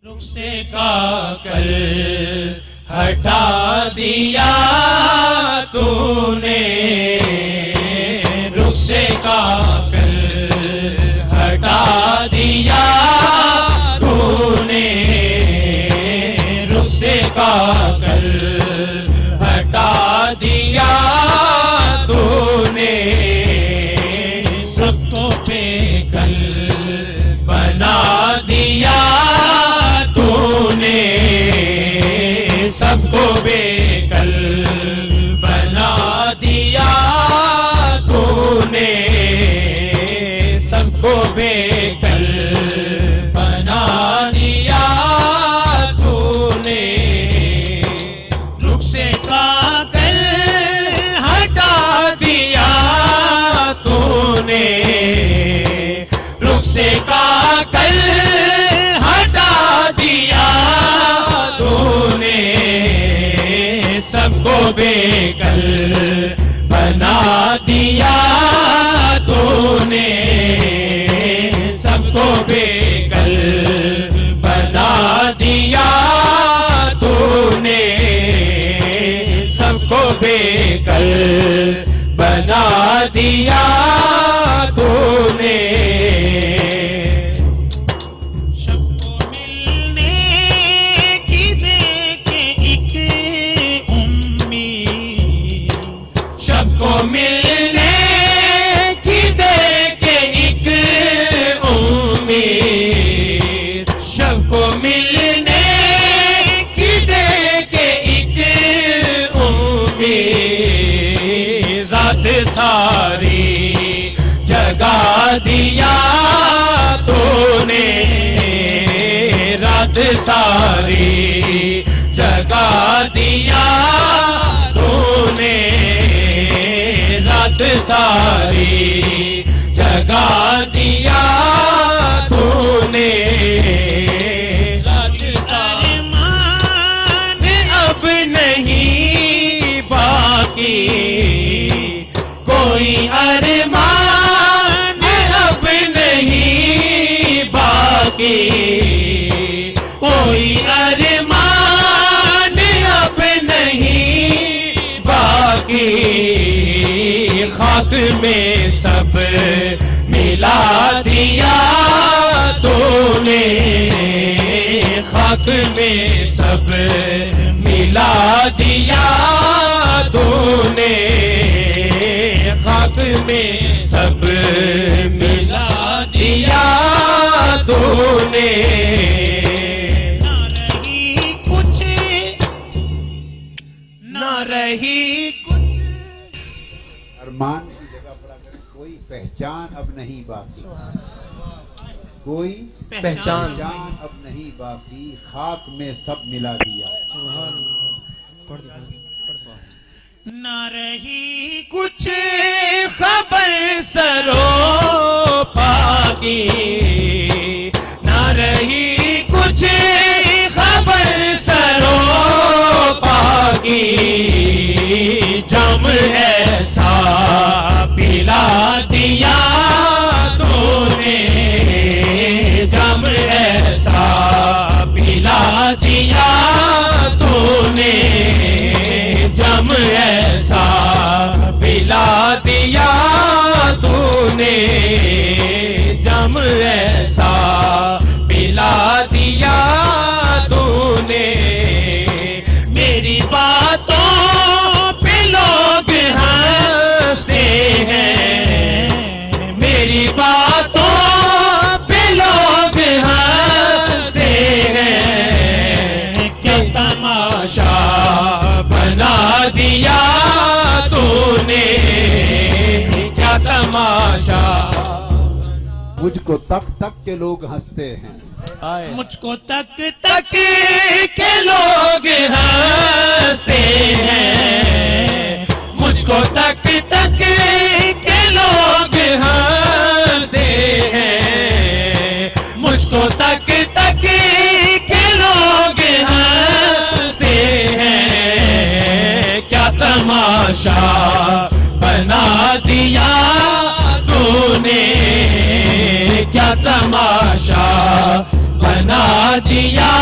رخسے کا کل ہٹا دیا تو نے، رخسے کا کل ہٹا دیا تو نے، رخسے کا کل ہٹا دیا تو نے، سب کو بے کل بنا دیا تو نے، سب کو بے کل بنا دیا تو نے، سب کو بے کل بنا دیا تو نے، رخسے کا کل ہٹا دیا تو نے، رخسے کا کل ہٹا دیا تو نے، سب کو بے کل بنا دیا تو نے، سب کو بے کل بنا دیا تو نے، سب کو بے کل بنا دیا تو نے، سب کو ملنے کی دے کے ایک امید، سب کو ملنے کی دے کے ایک امید، سب کو ملنے کی دے کے ایک امید، ذات ساری جگا دیا تو نے، رات ساری جگا دیا تو نے، رات ساری جگا دیا تو نے، رات ارمان اب نہیں باقی، کوئی ارمان اب نہیں باقی، کوئی ارمان اب نہیں باقی، خاک میں سب ملا دیا تو نے، خاک میں سب ملا دیا تو نے، خاک میں سب ملا دیا تو نے، نہ رہی کچھ، نہ رہی کچھ، ارمان کی جگہ پر اگر کوئی پہچان اب نہیں باقی، کوئی پہچان اب نہیں باقی، خاک میں سب ملا دیا، نہ رہی کچھ خبر سرو پاکی، نہ رہی کچھ خبر سرو پاکی، جم ایسا پلا دیا تو نے، جم ایسا پلا دیا تو نے، جم ایسا پلا دیا تو نے، جم ایسا پلا دیا تو نے، میری باتوں پہ لوگ ہنستے ہیں، میری باتوں پہ لوگ ہنستے ہیں، کیا تماشا بنا دیا تو نے، کیا تماشا، مجھ کو تک تک کے لوگ ہنستے ہیں، مجھ کو تک تک کے لوگ ہنستے ہیں، مجھ کو تک تک کے لوگ ہنستے ہیں، مجھ کو تک تک کے لوگ ہنستے ہیں، کیا تماشا بنا دیا تو نے، کیا تماشا بنا دیا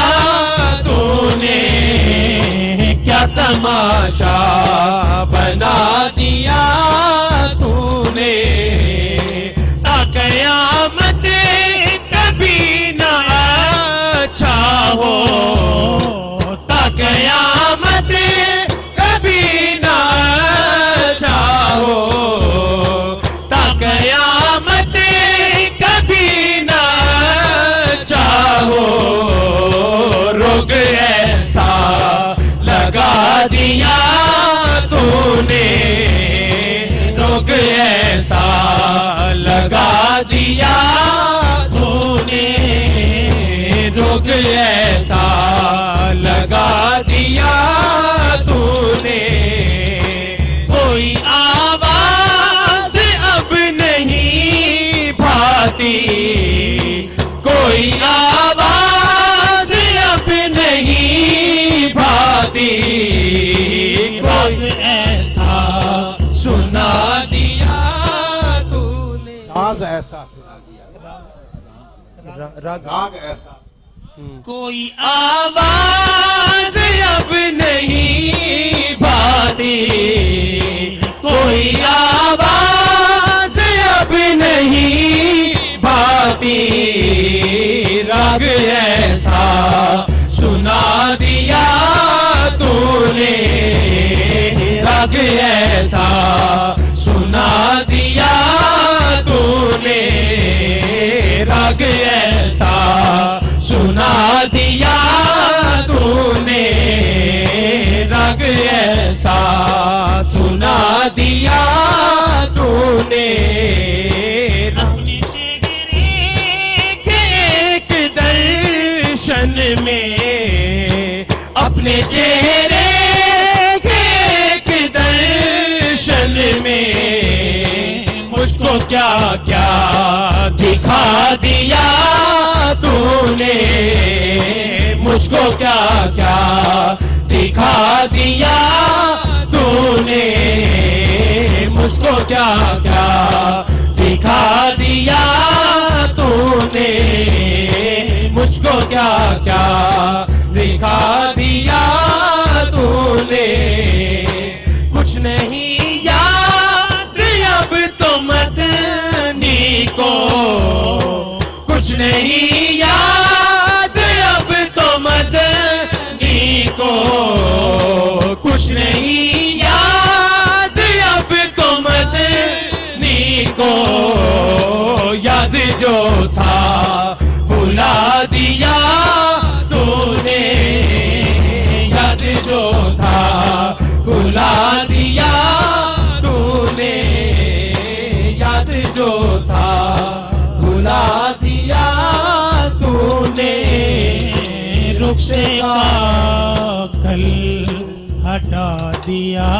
ایسا لگا دیا تو نے کوئی آواز اب نہیں بھاتی کوئی آواز اب نہیں بھاتی کوئی ایسا سنا دیا تو نے ساز ایسا سنا دیا راگ ایسا کوئی آواز اب نہیں بھاتی کوئی آواز اب نہیں بھاتی راگ ایسا سنا دیا تو نے راگ ایسا سنا دیا تو نے راگ ایسا سنا دیا تو نے راگ ایسا سنا دیا تو نے اپنے چہرے کے ایک درشن میں اپنے چہرے کے ایک درشن میں مجھ کو کیا کیا دکھا دیا تو نے مجھ کو کیا کیا دکھا دیا تو نے مجھ کو کیا کیا دکھا دیا تو نے مجھ کو کیا کیا دکھا دیا تو نے کچھ نہیں یاد اب تو مدنی کو کچھ نہیں یاد اب تو مدنی کو کچھ نہیں یاد اب تو مدنی کو یاد جو تھا بلا دیا تو نے یاد جو تھا بلا دیا تو نے یاد جو تھا بلا دیا تو نے رخ سے کل ہٹا دیا